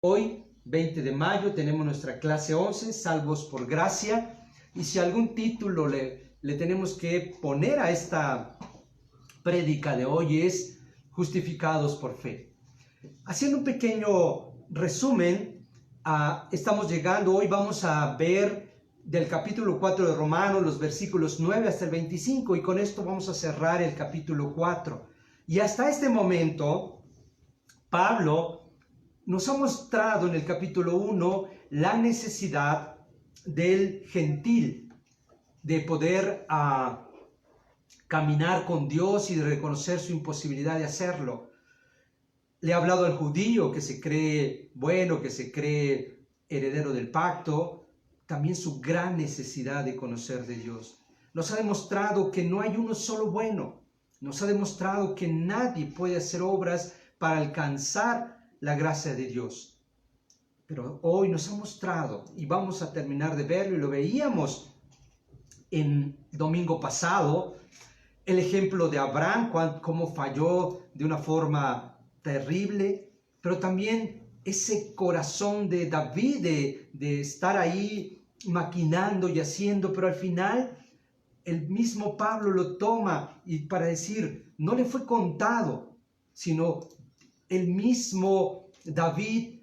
Hoy, 20 de mayo, tenemos nuestra clase 11, Salvos por Gracia. Y si algún título le tenemos que poner a esta prédica de hoy es Justificados por Fe. Haciendo un pequeño resumen, estamos llegando, hoy vamos a ver del capítulo 4 de Romanos, los versículos 9 hasta el 25, y con esto vamos a cerrar el capítulo 4. Y hasta este momento, Pablo nos ha mostrado en el capítulo 1 la necesidad del gentil de poder caminar con Dios y de reconocer su imposibilidad de hacerlo. Le ha hablado al judío que se cree bueno, que se cree heredero del pacto, también su gran necesidad de conocer de Dios. Nos ha demostrado que no hay uno solo bueno. Nos ha demostrado que nadie puede hacer obras para alcanzar la gracia de Dios. Pero hoy nos ha mostrado, y vamos a terminar de verlo, y lo veíamos en domingo pasado, el ejemplo de Abraham, cómo falló de una forma terrible, pero también ese corazón de David de estar ahí maquinando y haciendo, pero al final el mismo Pablo lo toma y para decir, no le fue contado, sino el mismo David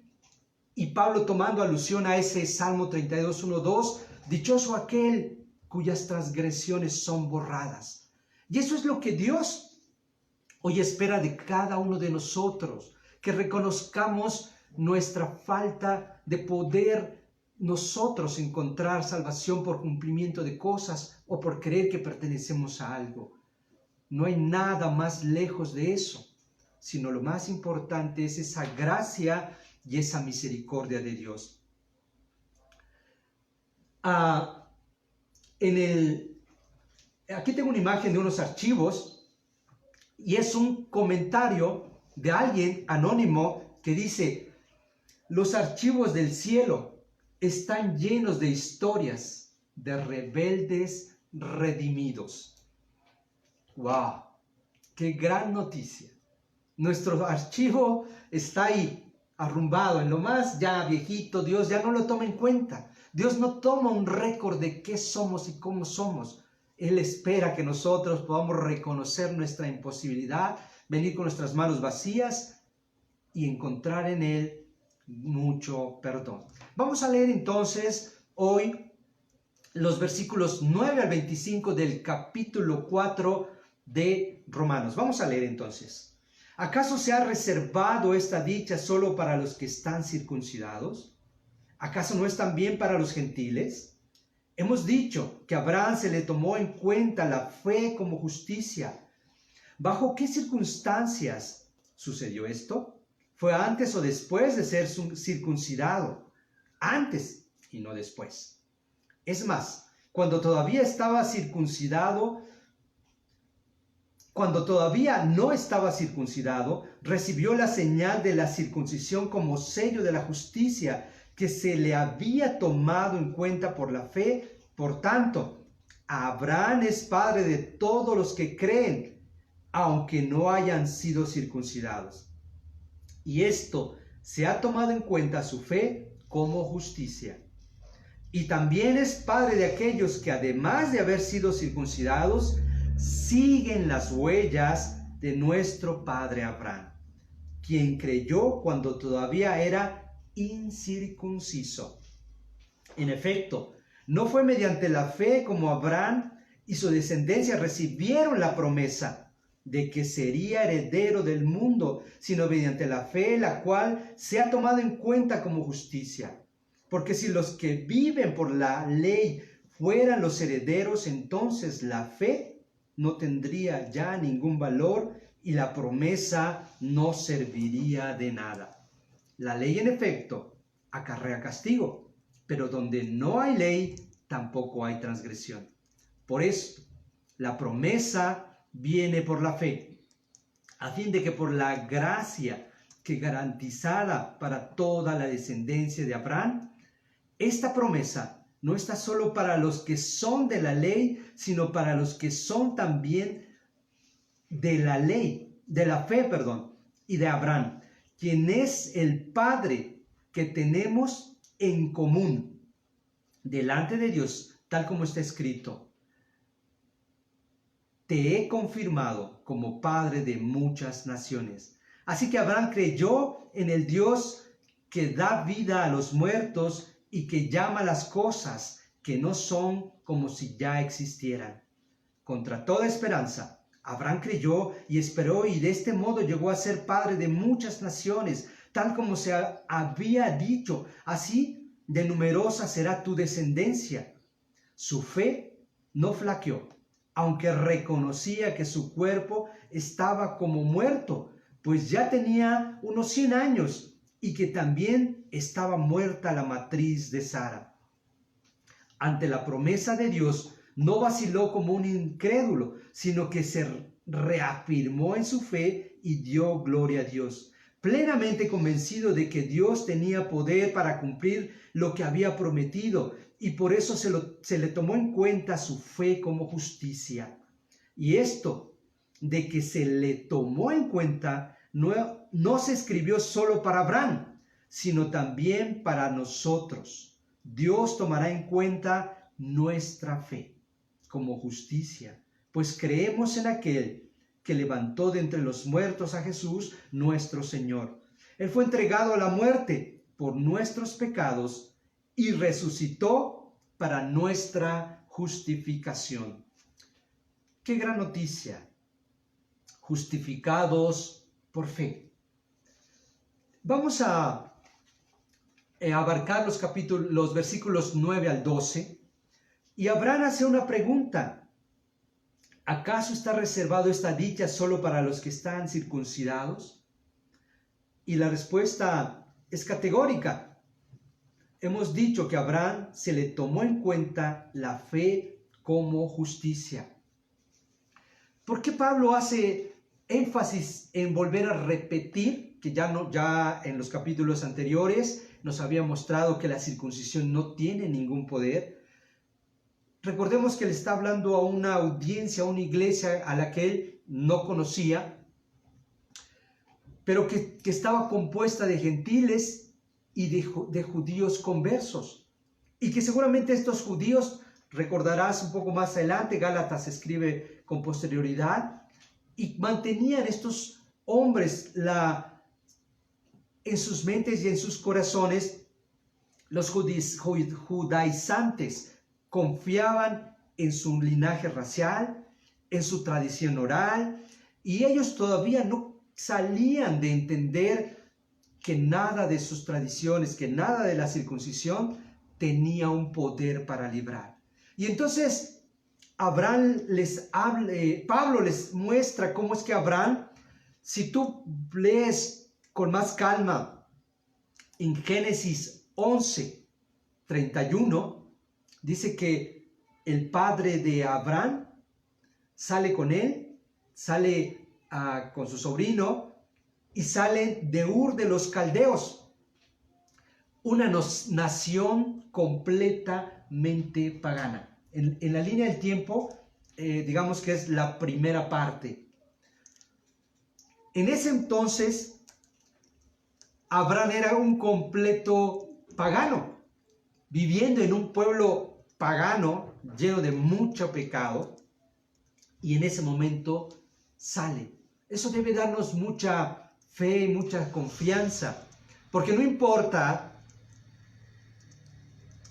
y Pablo tomando alusión a ese Salmo 32, 1, 2, dichoso aquel cuyas transgresiones son borradas. Y eso es lo que Dios hoy espera de cada uno de nosotros, que reconozcamos nuestra falta de poder nosotros encontrar salvación por cumplimiento de cosas o por creer que pertenecemos a algo. No hay nada más lejos de eso, sino lo más importante es esa gracia y esa misericordia de Dios. Aquí tengo una imagen de unos archivos y es un comentario de alguien anónimo que dice: los archivos del cielo están llenos de historias de rebeldes redimidos. ¡Wow! ¡Qué gran noticia! Nuestro archivo está ahí, arrumbado, en lo más ya viejito. Dios ya no lo toma en cuenta. Dios no toma un récord de qué somos y cómo somos. Él espera que nosotros podamos reconocer nuestra imposibilidad, venir con nuestras manos vacías y encontrar en Él mucho perdón. Vamos a leer entonces hoy los versículos 9 al 25 del capítulo 4 de Romanos. Vamos a leer entonces. ¿Acaso se ha reservado esta dicha solo para los que están circuncidados? ¿Acaso no es también para los gentiles? Hemos dicho que a Abraham se le tomó en cuenta la fe como justicia. ¿Bajo qué circunstancias sucedió esto? ¿Fue antes o después de ser circuncidado? Antes y no después. Es más, cuando todavía no estaba circuncidado, recibió la señal de la circuncisión como sello de la justicia que se le había tomado en cuenta por la fe. Por tanto, Abraham es padre de todos los que creen, aunque no hayan sido circuncidados. Y esto se ha tomado en cuenta su fe como justicia. Y también es padre de aquellos que, además de haber sido circuncidados, siguen las huellas de nuestro padre Abraham, quien creyó cuando todavía era incircunciso. En efecto, no fue mediante la fe como Abraham y su descendencia recibieron la promesa de que sería heredero del mundo, sino mediante la fe, la cual se ha tomado en cuenta como justicia. Porque si los que viven por la ley fueran los herederos, entonces la fe no tendría ya ningún valor y la promesa no serviría de nada. La ley, en efecto, acarrea castigo, pero donde no hay ley, tampoco hay transgresión. Por eso, la promesa viene por la fe, a fin de que por la gracia que garantizada para toda la descendencia de Abraham, esta promesa no está solo para los que son de la ley, sino para los que son también de la ley, de la fe, y de Abraham, quien es el Padre que tenemos en común delante de Dios, tal como está escrito: te he confirmado como padre de muchas naciones. Así que Abraham creyó en el Dios que da vida a los muertos y que llama las cosas que no son como si ya existieran. Contra toda esperanza, Abraham creyó y esperó, y de este modo llegó a ser padre de muchas naciones, tal como se había dicho: así de numerosa será tu descendencia. Su fe no flaqueó, aunque reconocía que su cuerpo estaba como muerto, pues ya tenía unos 100 años, y que también estaba muerta la matriz de Sara. Ante la promesa de Dios, no vaciló como un incrédulo, sino que se reafirmó en su fe y dio gloria a Dios, plenamente convencido de que Dios tenía poder para cumplir lo que había prometido, y por eso se le tomó en cuenta su fe como justicia. Y esto de que se le tomó en cuenta no se escribió solo para Abraham, sino también para nosotros. Dios tomará en cuenta nuestra fe como justicia, pues creemos en aquel que levantó de entre los muertos a Jesús, nuestro Señor. Él fue entregado a la muerte por nuestros pecados y resucitó para nuestra justificación. ¡Qué gran noticia! Justificados por fe. Vamos a abarcar los versículos 9 al 12, y Abraham hace una pregunta: ¿acaso está reservado esta dicha solo para los que están circuncidados? Y la respuesta es categórica. Hemos dicho que a Abraham se le tomó en cuenta la fe como justicia. ¿Por qué Pablo hace énfasis en volver a repetir que ya en los capítulos anteriores nos había mostrado que la circuncisión no tiene ningún poder? Recordemos que le está hablando a una audiencia, a una iglesia a la que él no conocía, pero que estaba compuesta de gentiles y de judíos conversos. Y que seguramente estos judíos, recordarás un poco más adelante, Gálatas escribe con posterioridad, y mantenían estos hombres en sus mentes y en sus corazones, los judaizantes confiaban en su linaje racial, en su tradición oral, y ellos todavía no salían de entender que nada de sus tradiciones, que nada de la circuncisión tenía un poder para librar. Y entonces Pablo les muestra cómo es que Abraham, si tú lees con más calma en Génesis 11:31, dice que el padre de Abraham sale con él, sale con su sobrino, y sale de Ur de los Caldeos, una nación completamente pagana. En la línea del tiempo, digamos que es la primera parte. En ese entonces, Abraham era un completo pagano, viviendo en un pueblo pagano lleno de mucho pecado, y en ese momento sale. Eso debe darnos mucha fe y mucha confianza, porque no importa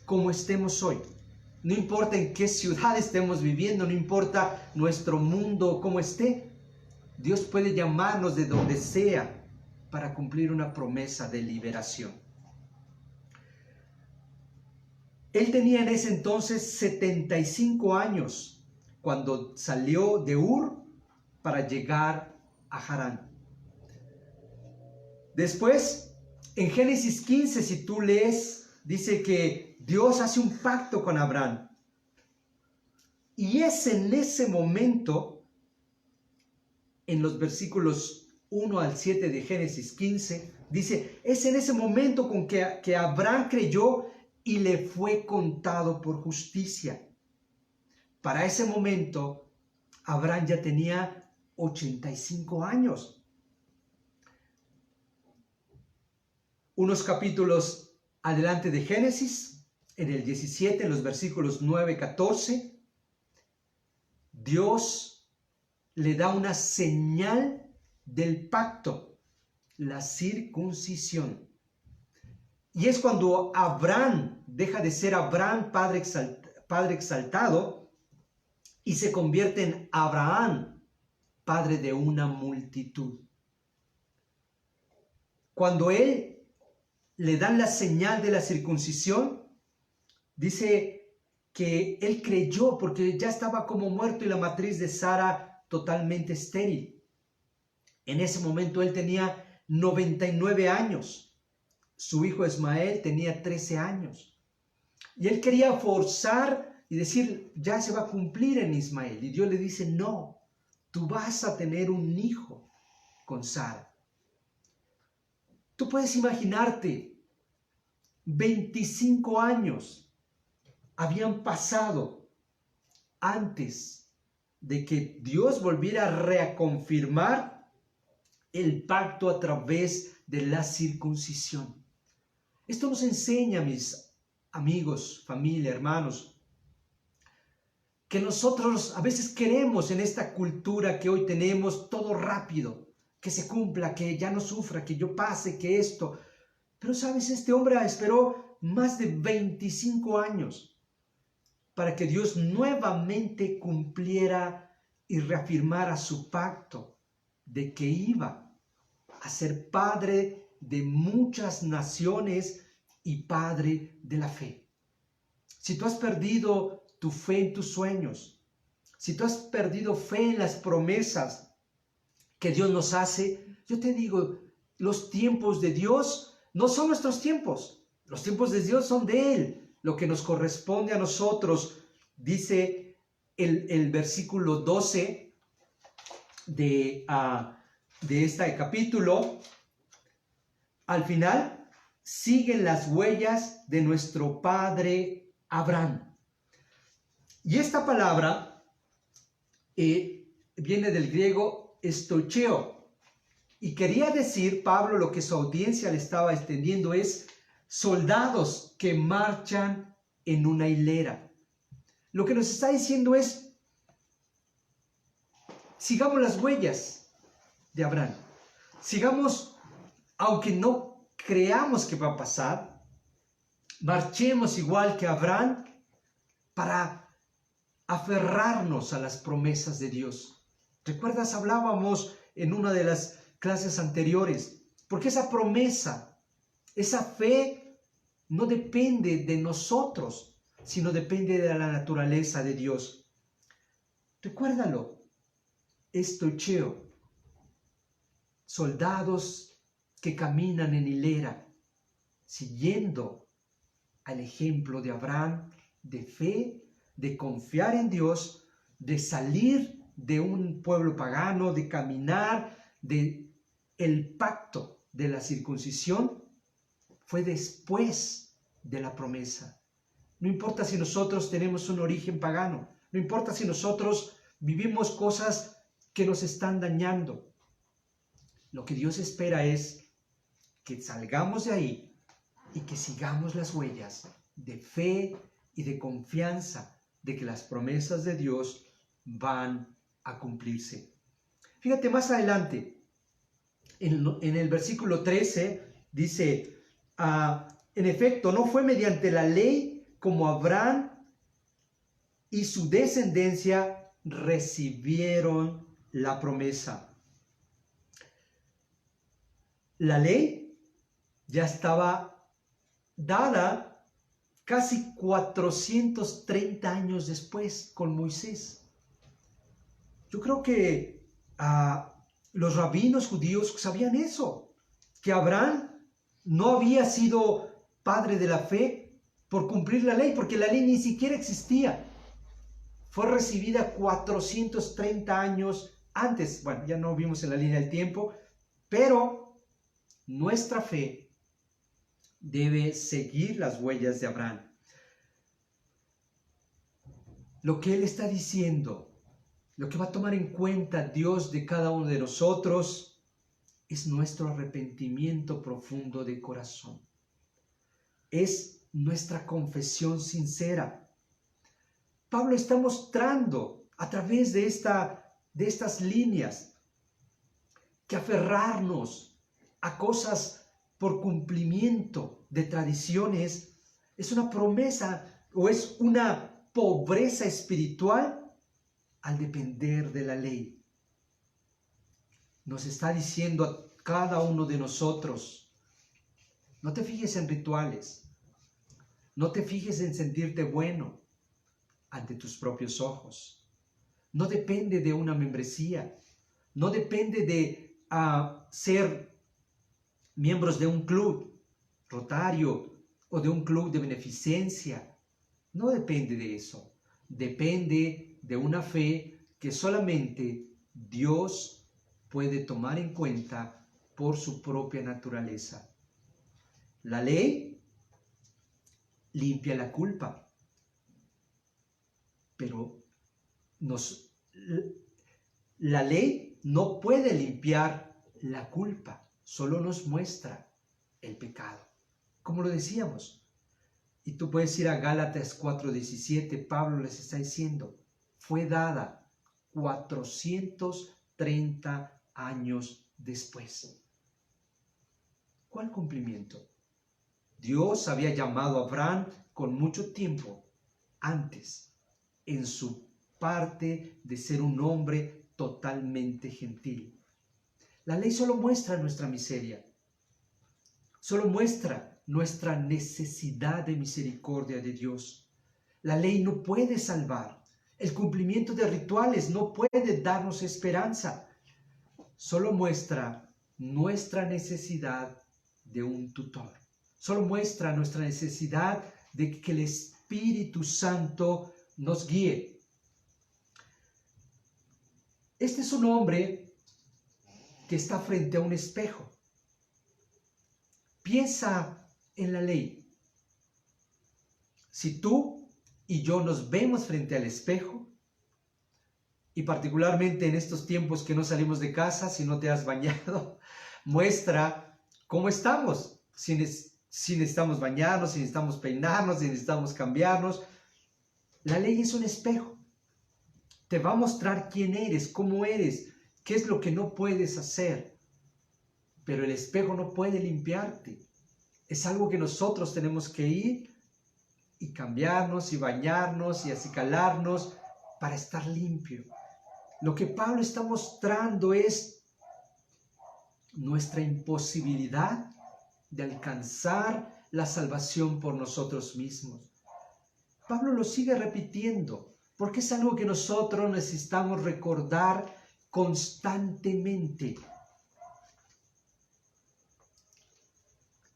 cómo estemos hoy, no importa en qué ciudad estemos viviendo, no importa nuestro mundo cómo esté, Dios puede llamarnos de donde sea para cumplir una promesa de liberación. Él tenía en ese entonces 75 años cuando salió de Ur para llegar a Harán. Después, en Génesis 15, si tú lees, dice que Dios hace un pacto con Abraham. Y es en ese momento, en los versículos 1 al 7 de Génesis 15, dice, es en ese momento con que Abraham creyó y le fue contado por justicia. Para ese momento, Abraham ya tenía 85 años. unos capítulos adelante de Génesis, en el 17, en los versículos 9, 14, Dios le da una señal del pacto, la circuncisión. Y es cuando Abraham deja de ser Abraham, padre exaltado, y se convierte en Abraham, padre de una multitud. Cuando él le dan la señal de la circuncisión, dice que él creyó porque ya estaba como muerto y la matriz de Sara totalmente estéril. En ese momento él tenía 99 años. Su hijo Ismael tenía 13 años. Y él quería forzar y decir, ya se va a cumplir en Ismael. Y Dios le dice, no, tú vas a tener un hijo con Sara. Tú puedes imaginarte, 25 años habían pasado antes de que Dios volviera a reconfirmar el pacto a través de la circuncisión. Esto nos enseña, mis amigos, familia, hermanos, que nosotros a veces queremos en esta cultura que hoy tenemos todo rápido, que se cumpla, que ya no sufra, que yo pase, que esto. Pero sabes, este hombre esperó más de 25 años para que Dios nuevamente cumpliera y reafirmara su pacto de que iba a ser padre de muchas naciones y padre de la fe. Si tú has perdido tu fe en tus sueños, si tú has perdido fe en las promesas que Dios nos hace, yo te digo, los tiempos de Dios no son nuestros tiempos. Los tiempos de Dios son de Él. Lo que nos corresponde a nosotros, dice el versículo 12 de este capítulo, al final siguen las huellas de nuestro padre Abraham. Y esta palabra viene del griego estocheo. Y quería decir, Pablo, lo que su audiencia le estaba extendiendo es soldados que marchan en una hilera. Lo que nos está diciendo es, sigamos las huellas de Abraham. Sigamos, aunque no creamos que va a pasar, marchemos igual que Abraham para aferrarnos a las promesas de Dios. ¿Recuerdas? Hablábamos en una de las clases anteriores, porque esa promesa, esa fe no depende de nosotros, sino depende de la naturaleza de Dios. Recuérdalo, estocheo, soldados que caminan en hilera, siguiendo al ejemplo de Abraham, de fe, de confiar en Dios, de salir de un pueblo pagano, de caminar, de el pacto de la circuncisión, fue después de la promesa. No importa si nosotros tenemos un origen pagano, no importa si nosotros vivimos cosas que nos están dañando. Lo que Dios espera es que salgamos de ahí y que sigamos las huellas de fe y de confianza de que las promesas de Dios van a cumplirse. Fíjate más adelante, en el versículo 13, dice, en efecto, no fue mediante la ley como Abraham y su descendencia recibieron la promesa. La ley ya estaba dada casi 430 años después con Moisés. Yo creo que los rabinos judíos sabían eso, que Abraham no había sido padre de la fe por cumplir la ley, porque la ley ni siquiera existía. Fue recibida 430 años antes. Bueno, ya no vimos en la línea del tiempo, pero nuestra fe debe seguir las huellas de Abraham. Lo que él está diciendo, lo que va a tomar en cuenta Dios de cada uno de nosotros, es nuestro arrepentimiento profundo de corazón. Es nuestra confesión sincera. Pablo está mostrando a través de estas líneas que aferrarnos a cosas por cumplimiento de tradiciones es una promesa o es una pobreza espiritual al depender de la ley. Nos está diciendo a cada uno de nosotros, no te fijes en rituales, no te fijes en sentirte bueno ante tus propios ojos. No depende de una membresía, no depende de ser miembros de un club rotario o de un club de beneficencia. No depende de eso. Depende de una fe que solamente Dios puede tomar en cuenta por su propia naturaleza. La ley limpia la culpa, pero la ley no puede limpiar la culpa, solo nos muestra el pecado, como lo decíamos. Y tú puedes ir a Gálatas 4:17, Pablo les está diciendo, fue dada 430 años después. ¿Cuál cumplimiento? Dios había llamado a Abraham con mucho tiempo antes, en su parte de ser un hombre totalmente gentil. La ley solo muestra nuestra miseria, solo muestra nuestra necesidad de misericordia de Dios. La ley no puede salvar. El cumplimiento de rituales no puede darnos esperanza. Solo muestra nuestra necesidad de un tutor. Solo muestra nuestra necesidad de que el Espíritu Santo nos guíe. Este es un hombre que está frente a un espejo. Piensa en la ley. Si tú y yo nos vemos frente al espejo, y particularmente en estos tiempos que no salimos de casa, si no te has bañado, muestra cómo estamos. Si necesitamos bañarnos, si necesitamos peinarnos, si necesitamos cambiarnos. La ley es un espejo. Te va a mostrar quién eres, cómo eres, qué es lo que no puedes hacer. Pero el espejo no puede limpiarte. Es algo que nosotros tenemos que ir y cambiarnos y bañarnos y acicalarnos para estar limpio. Lo que Pablo está mostrando es nuestra imposibilidad de alcanzar la salvación por nosotros mismos. Pablo lo sigue repitiendo porque es algo que nosotros necesitamos recordar constantemente.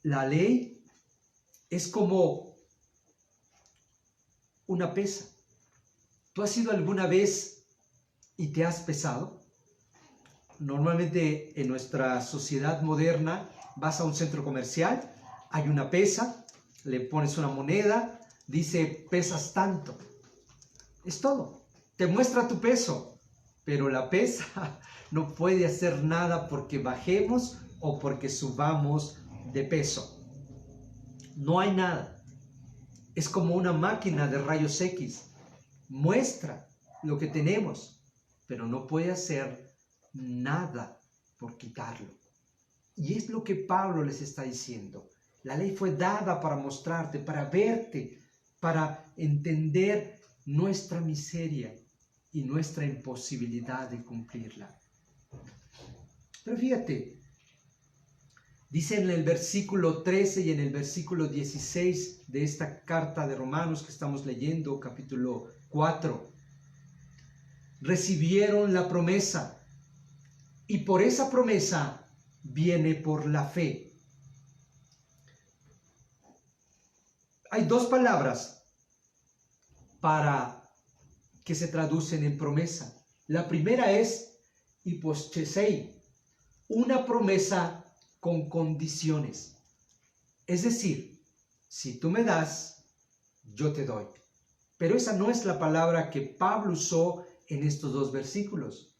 La ley es como una pesa. ¿Tú has ido alguna vez y te has pesado? Normalmente en nuestra sociedad moderna vas a un centro comercial, hay una pesa, le pones una moneda, dice pesas tanto. Es todo. Te muestra tu peso, pero la pesa no puede hacer nada porque bajemos o porque subamos de peso. No hay nada. Es como una máquina de rayos X. Muestra lo que tenemos, pero no puede hacer nada por quitarlo. Y es lo que Pablo les está diciendo. La ley fue dada para mostrarte, para verte, para entender nuestra miseria y nuestra imposibilidad de cumplirla. Pero fíjate, dice en el versículo 13 y en el versículo 16 de esta carta de Romanos que estamos leyendo, capítulo 4, recibieron la promesa y por esa promesa viene por la fe. Hay dos palabras para que se traducen en promesa. La primera es hiposchesei, una promesa con condiciones. Es decir, si tú me das, yo te doy. Pero esa no es la palabra que Pablo usó en estos dos versículos,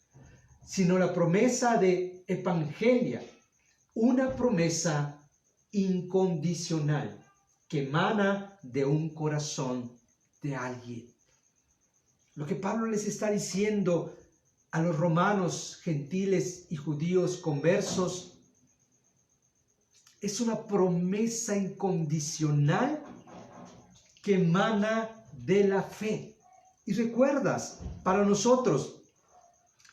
sino la promesa de evangelia. una promesa incondicional que emana de un corazón de alguien. Lo que Pablo les está diciendo a los romanos, gentiles y judíos conversos, es una promesa incondicional que emana de la fe. Y recuerdas, para nosotros,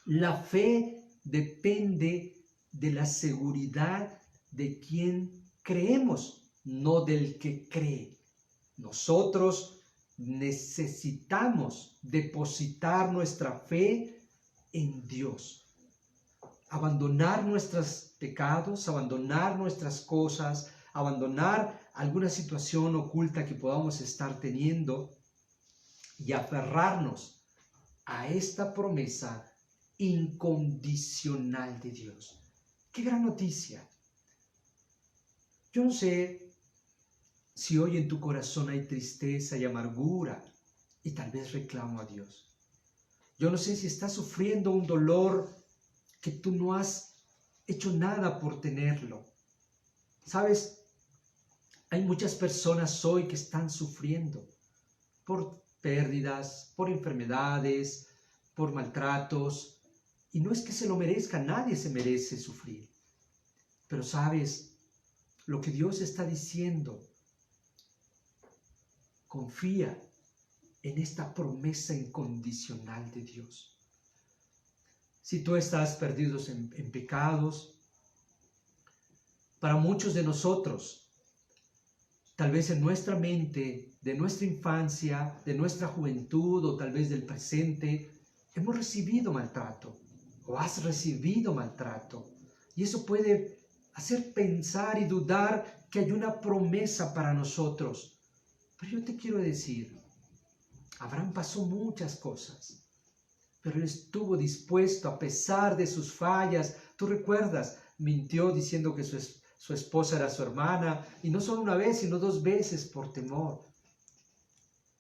la fe depende de la seguridad de quien creemos, no del que cree. Nosotros necesitamos depositar nuestra fe en Dios. Abandonar nuestros pecados, abandonar nuestras cosas, abandonar alguna situación oculta que podamos estar teniendo y aferrarnos a esta promesa incondicional de Dios. ¡Qué gran noticia! Yo no sé si hoy en tu corazón hay tristeza y amargura y tal vez reclamo a Dios. Yo no sé si estás sufriendo un dolor que tú no has hecho nada por tenerlo. ¿Sabes? Hay muchas personas hoy que están sufriendo por pérdidas, por enfermedades, por maltratos. Y no es que se lo merezca, nadie se merece sufrir. Pero ¿sabes? Lo que Dios está diciendo, confía en esta promesa incondicional de Dios. Si tú estás perdido en pecados, para muchos de nosotros, tal vez en nuestra mente, de nuestra infancia, de nuestra juventud o tal vez del presente, hemos recibido maltrato o has recibido maltrato. Y eso puede hacer pensar y dudar que hay una promesa para nosotros. Pero yo te quiero decir, Abraham pasó muchas cosas, pero él estuvo dispuesto a pesar de sus fallas. Tú recuerdas, mintió diciendo que su esposa era su hermana, y no solo una vez, sino 2 veces por temor.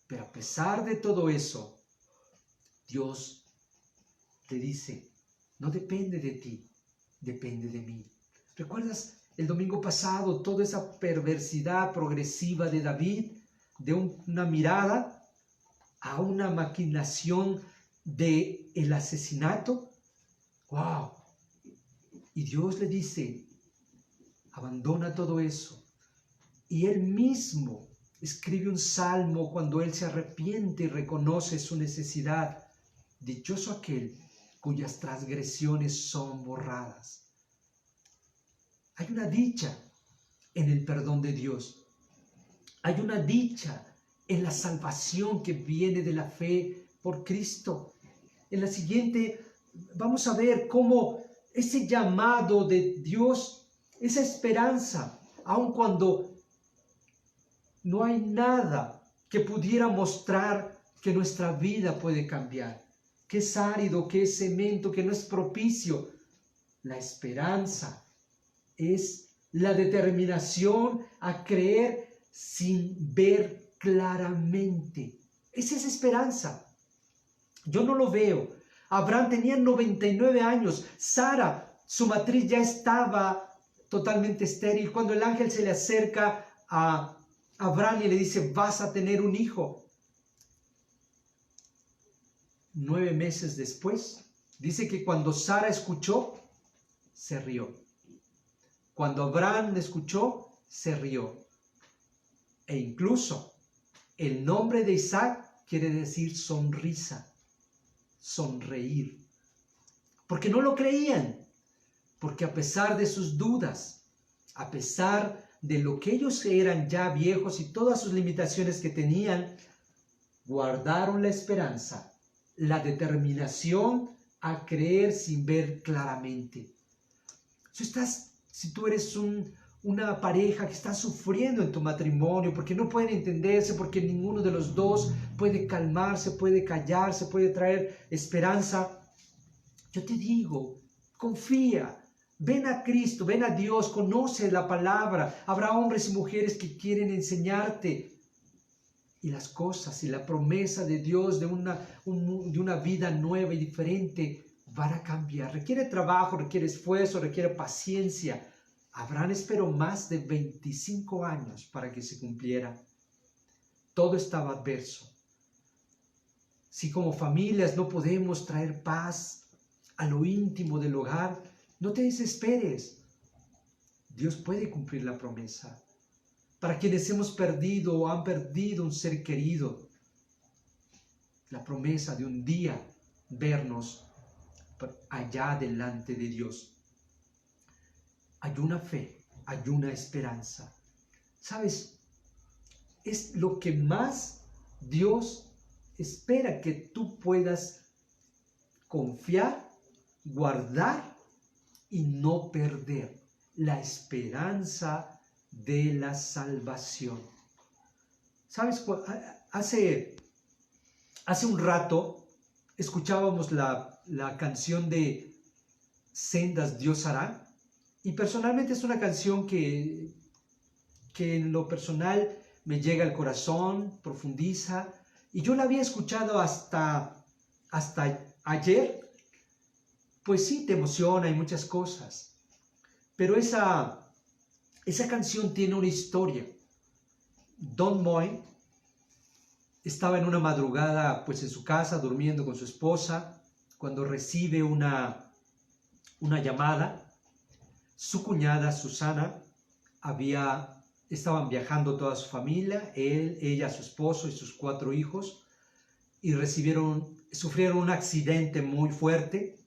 Pero a pesar de todo eso, Dios te dice, no depende de ti, depende de mí. ¿Recuerdas el domingo pasado toda esa perversidad progresiva de David, de una mirada a una maquinación de el asesinato? ¡Wow! Y Dios le dice, abandona todo eso. Y él mismo escribe un salmo cuando él se arrepiente y reconoce su necesidad. Dichoso aquel cuyas transgresiones son borradas. Hay una dicha en el perdón de Dios. Hay una dicha en la salvación que viene de la fe por Cristo. En la siguiente vamos a ver cómo ese llamado de Dios, esa esperanza, aun cuando no hay nada que pudiera mostrar que nuestra vida puede cambiar, que es árido, que es cemento, que no es propicio. La esperanza es la determinación a creer sin ver claramente. Esa es esperanza. Yo no lo veo. Abraham tenía 99 años. Sara, su matriz, ya estaba totalmente estéril. Cuando el ángel se le acerca a Abraham y le dice, vas a tener un hijo. 9 meses después, dice que cuando Sara escuchó, se rió. Cuando Abraham escuchó, se rió. E incluso el nombre de Isaac quiere decir sonrisa, sonreír. Porque no lo creían. Porque a pesar de sus dudas, a pesar de lo que ellos eran ya viejos y todas sus limitaciones que tenían, guardaron la esperanza, la determinación a creer sin ver claramente. Si tú eres una pareja que está sufriendo en tu matrimonio porque no pueden entenderse, porque ninguno de los dos puede calmarse, puede callarse, puede traer esperanza, yo te digo, confía, ven a Cristo, ven a Dios, conoce la palabra. Habrá hombres y mujeres que quieren enseñarte. Y las cosas y la promesa de Dios de una vida nueva y diferente van a cambiar. Requiere trabajo, requiere esfuerzo, requiere paciencia. Abraham esperó más de 25 años para que se cumpliera. Todo estaba adverso. Si como familias no podemos traer paz a lo íntimo del hogar, no te desesperes. Dios puede cumplir la promesa. Para quienes hemos perdido o han perdido un ser querido, la promesa de un día vernos allá delante de Dios. Hay una fe, hay una esperanza. ¿Sabes? Es lo que más Dios espera que tú puedas confiar, guardar y no perder la esperanza de la salvación. ¿Sabes? Hace un rato escuchábamos la canción de Sendas Dios hará, y personalmente es una canción que en lo personal me llega al corazón, profundiza, y yo la había escuchado hasta ayer. Pues sí, te emociona y muchas cosas, pero esa canción tiene una historia. Don Moy estaba en una madrugada pues en su casa durmiendo con su esposa cuando recibe una llamada. Su cuñada Susana estaban viajando toda su familia, él, ella, su esposo y sus 4 hijos, y sufrieron un accidente muy fuerte.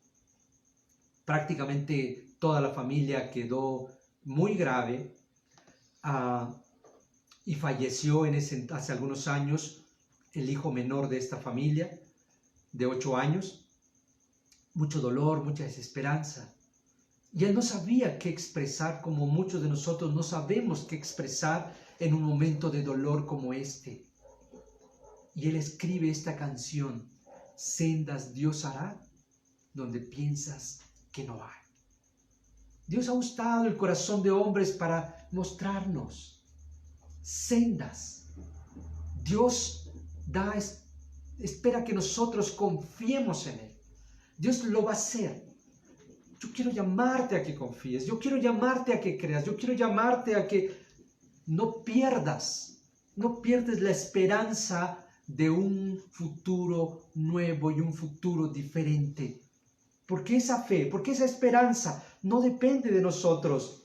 Prácticamente toda la familia quedó muy grave, y falleció hace algunos años el hijo menor de esta familia, de 8 años. Mucho dolor, mucha desesperanza. Y él no sabía qué expresar, como muchos de nosotros no sabemos qué expresar en un momento de dolor como este. Y él escribe esta canción, Sendas Dios hará, donde piensas que no hay. Dios ha gustado el corazón de hombres para mostrarnos sendas. Dios espera que nosotros confiemos en Él. Dios lo va a hacer. Yo quiero llamarte a que confíes, yo quiero llamarte a que creas, yo quiero llamarte a que no pierdas la esperanza de un futuro nuevo y un futuro diferente. Porque esa fe, porque esa esperanza no depende de nosotros.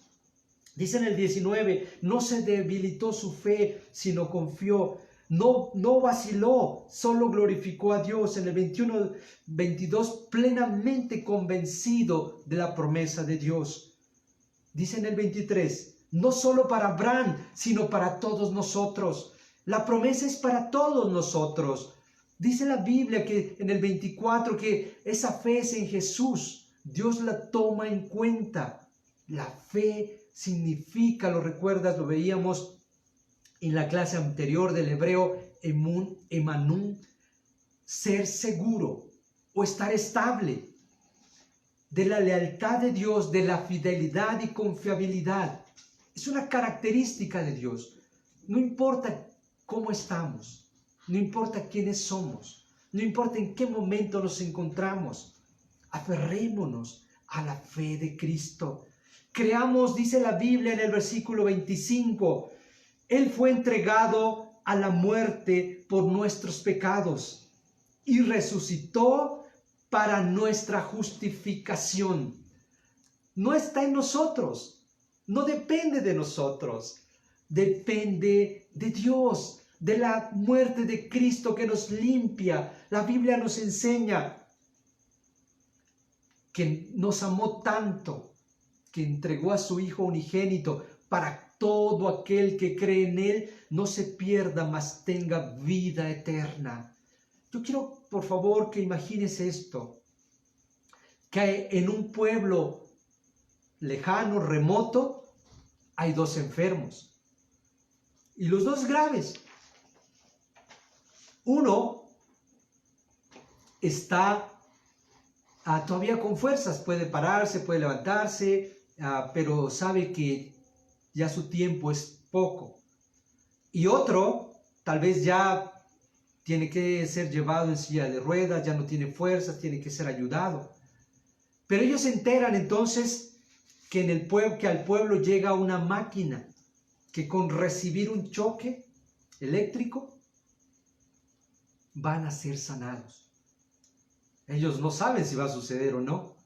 Dice en el 19, no se debilitó su fe, sino confió. No vaciló, solo glorificó a Dios. En el 21, 22, plenamente convencido de la promesa de Dios. Dice en el 23, no solo para Abraham, sino para todos nosotros. La promesa es para todos nosotros. Dice la Biblia que en el 24 que esa fe es en Jesús. Dios la toma en cuenta. La fe significa, lo recuerdas, lo veíamos en la clase anterior del hebreo, emanun, ser seguro o estar estable, de la lealtad de Dios, de la fidelidad y confiabilidad. Es una característica de Dios. No importa cómo estamos, no importa quiénes somos, no importa en qué momento nos encontramos, aferrémonos a la fe de Cristo. Creamos, dice la Biblia en el versículo 25, Él fue entregado a la muerte por nuestros pecados y resucitó para nuestra justificación. No está en nosotros, no depende de nosotros, depende de Dios, de la muerte de Cristo que nos limpia. La Biblia nos enseña que nos amó tanto, que entregó a su Hijo unigénito para todo aquel que cree en Él no se pierda, mas tenga vida eterna. Yo quiero, por favor, que imagines esto, que en un pueblo lejano, remoto, hay 2 enfermos, y los 2 graves. Uno está todavía con fuerzas, puede pararse, puede levantarse, pero sabe que ya su tiempo es poco. Y otro, tal vez ya tiene que ser llevado en silla de ruedas, ya no tiene fuerzas, tiene que ser ayudado. Pero ellos se enteran entonces que al pueblo llega una máquina que con recibir un choque eléctrico van a ser sanados. Ellos no saben si va a suceder o no.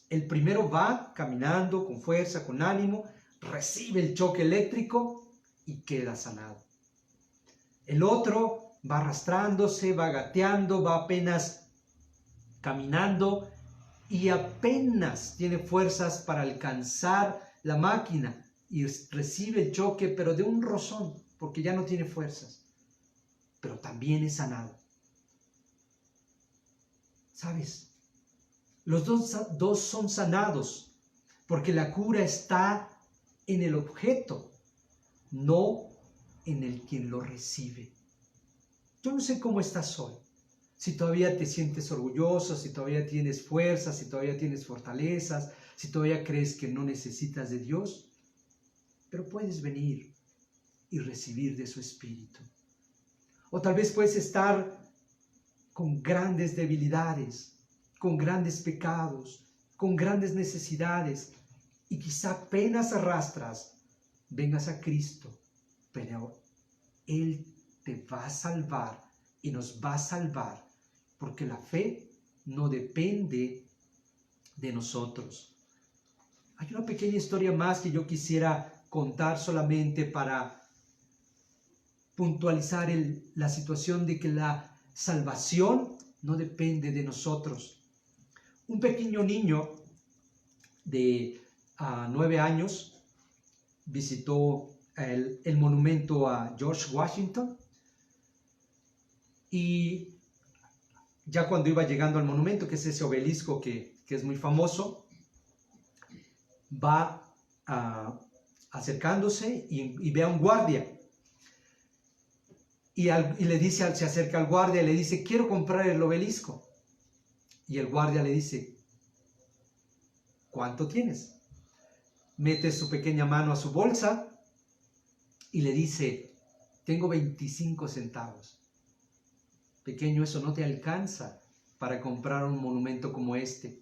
El primero va caminando con fuerza, con ánimo, recibe el choque eléctrico y queda sanado. El otro va arrastrándose, va gateando, va apenas caminando y apenas tiene fuerzas para alcanzar la máquina y recibe el choque, pero de un rozón, porque ya no tiene fuerzas, pero también es sanado. ¿Sabes? Los dos son sanados, porque la cura está en el objeto, no en el quien lo recibe. Yo no sé cómo estás hoy. Si todavía te sientes orgulloso, si todavía tienes fuerzas, si todavía tienes fortalezas, si todavía crees que no necesitas de Dios, pero puedes venir y recibir de su Espíritu. O tal vez puedes estar con grandes debilidades, con grandes pecados, con grandes necesidades, y quizá apenas arrastras, vengas a Cristo, pero Él te va a salvar y nos va a salvar, porque la fe no depende de nosotros. Hay una pequeña historia más que yo quisiera contar solamente para puntualizar la situación de que la salvación no depende de nosotros. Un pequeño niño de 9 años visitó el monumento a George Washington, y ya cuando iba llegando al monumento, que es ese obelisco que es muy famoso, va acercándose y ve a un guardia. Y le dice, se acerca al guardia y le dice: quiero comprar el obelisco. Y el guardia le dice: ¿cuánto tienes? Mete su pequeña mano a su bolsa y le dice: tengo 25 centavos. Pequeño, eso no te alcanza para comprar un monumento como este.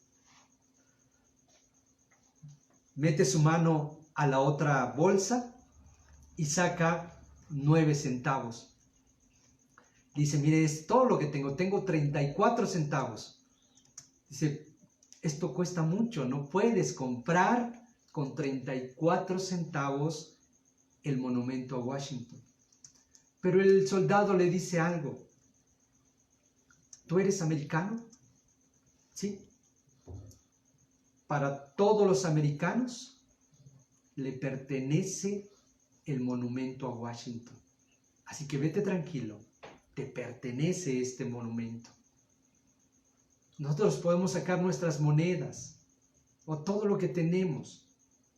Mete su mano a la otra bolsa y saca 9 centavos. Dice: mire, es todo lo que tengo 34 centavos. Dice: esto cuesta mucho, no puedes comprar con 34 centavos el monumento a Washington. Pero el soldado le dice algo: ¿tú eres americano? Sí. Para todos los americanos le pertenece el monumento a Washington. Así que vete tranquilo, te pertenece este monumento. Nosotros podemos sacar nuestras monedas o todo lo que tenemos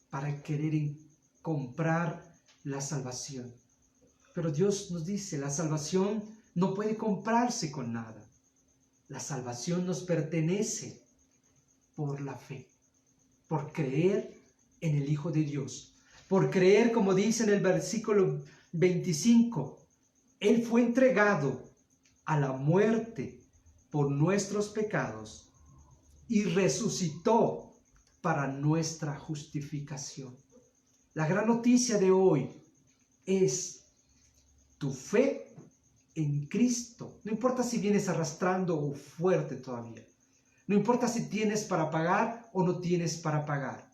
para querer comprar la salvación. Pero Dios nos dice: la salvación no puede comprarse con nada. La salvación nos pertenece por la fe, por creer en el Hijo de Dios, por creer, como dice en el versículo 25, Él fue entregado a la muerte por nuestros pecados y resucitó para nuestra justificación. La gran noticia de hoy es tu fe en Cristo. No importa si vienes arrastrando o fuerte todavía. No importa si tienes para pagar o no tienes para pagar.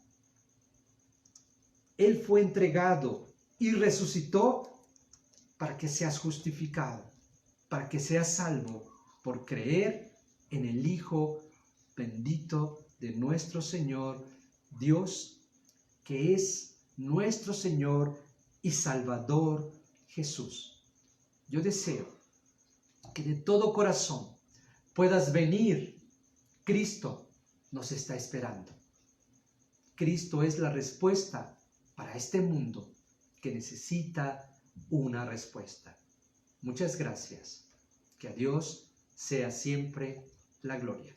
Él fue entregado y resucitó para que seas justificado, para que seas salvo por creer en el Hijo bendito de nuestro Señor Dios, que es nuestro Señor y Salvador Jesús. Yo deseo que de todo corazón puedas venir. Cristo nos está esperando. Cristo es la respuesta para este mundo que necesita una respuesta. Muchas gracias. Que a Dios sea siempre la gloria.